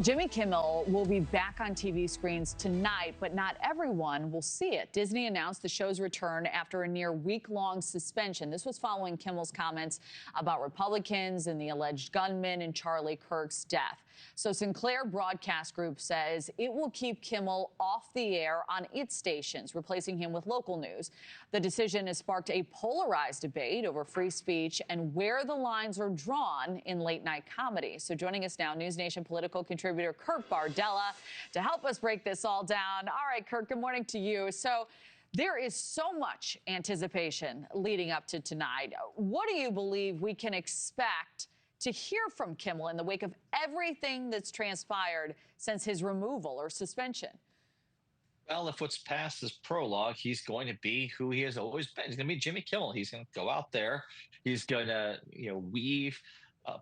Jimmy Kimmel will be back on TV screens tonight, but not everyone will see it. Disney announced the show's return after a near week-long suspension. This was following Kimmel's comments about Republicans and the alleged gunman in Charlie Kirk's death. So Sinclair Broadcast Group says it will keep Kimmel off the air on its stations, replacing him with local news. The decision has sparked a polarized debate over free speech and where the lines are drawn in late-night comedy. So joining us now, NewsNation political contributor Kurt Bardella to help us break this all down. All right, Kurt, good morning to you. So there is so much anticipation leading up to tonight. What do you believe we can expect to hear from Kimmel in the wake of everything that's transpired since his removal or suspension? Well, if what's past is prologue, he's going to be who he has always been. He's going to be Jimmy Kimmel. He's going to go out there. He's going to, weave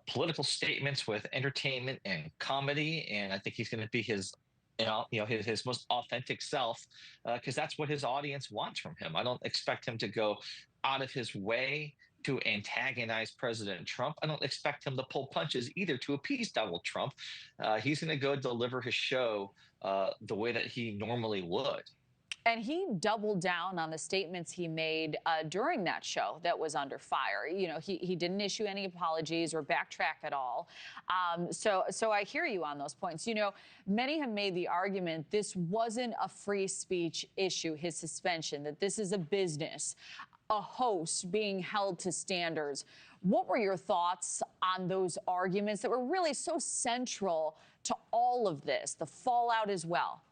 political statements with entertainment and comedy, and I think he's going to be his his most authentic self, because that's what his audience wants from him. I don't expect him to go out of his way to antagonize President Trump. I don't expect him to pull punches either to appease Donald Trump. He's going to go deliver his show the way that he normally would. And he doubled down on the statements he made during that show that was under fire. He didn't issue any apologies or backtrack at all. So I hear you on those points. Many have made the argument this wasn't a free speech issue, his suspension, that this is a business, a host being held to standards. What were your thoughts on those arguments that were really so central to all of this, the fallout as well?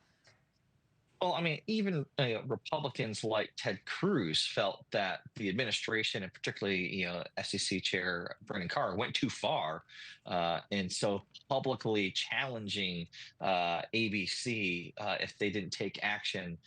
Well, I mean, even Republicans like Ted Cruz felt that the administration, and particularly, SEC Chair Brendan Carr, went too far, and so publicly challenging ABC if they didn't take action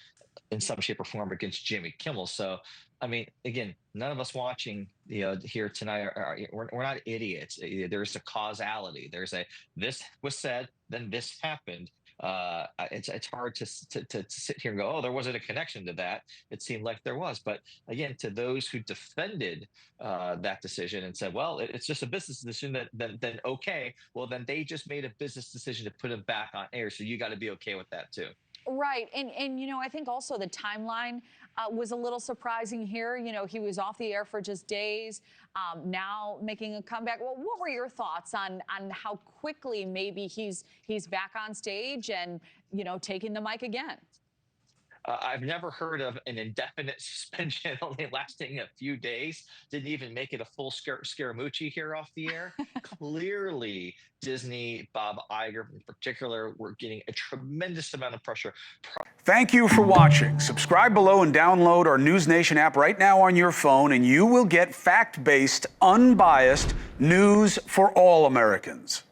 in some shape or form against Jimmy Kimmel. So, I mean, again, none of us watching here tonight we're not idiots. There's a causality. There's this was said, then this happened. It's hard to sit here and go, oh, there wasn't a connection to that. It seemed like there was. But again, to those who defended that decision and said, well, it's just a business decision, then okay, well, then they just made a business decision to put him back on air. So you got to be okay with that, too. Right. And I think also the timeline was a little surprising here. He was off the air for just days, now making a comeback. Well, what were your thoughts on how quickly maybe he's back on stage and, taking the mic again? I've never heard of an indefinite suspension only lasting a few days. Didn't even make it a full Scaramucci here off the air. Clearly, Disney, Bob Iger in particular, were getting a tremendous amount of pressure. Thank you for watching. Subscribe below and download our NewsNation app right now on your phone, and you will get fact-based, unbiased news for all Americans.